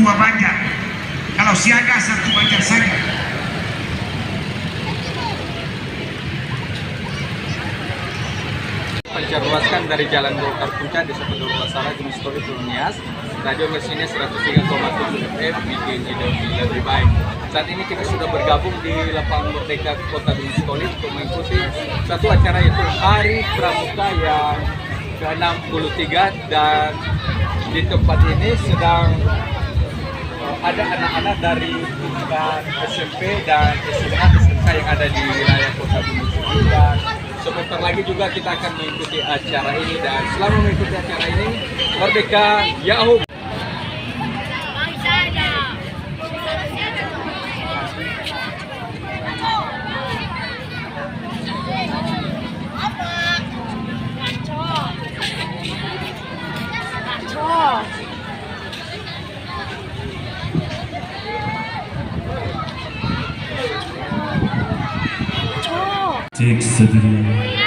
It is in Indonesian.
dua banjar. Kalau siaga satu banjar saja. Pencerluaskan dari Jalan Golkar Puncak Desa Pedul Basara Gunung Story Nias, Radio Mersini 103,7 FM bikin hidup lebih baik. Saat ini kita sudah bergabung di Lapangan Merdeka Kota Gunung Story untuk mengikuti satu acara yaitu Hari Pramuka yang ke-63, dan di tempat ini sedang ada anak-anak dari tingkat SMP dan SMA SMK yang ada di wilayah Kota Gunung Story, dan sebentar lagi juga kita akan mengikuti acara ini. Dan selama mengikuti acara ini, Merdeka Yahoo! Cek 1 2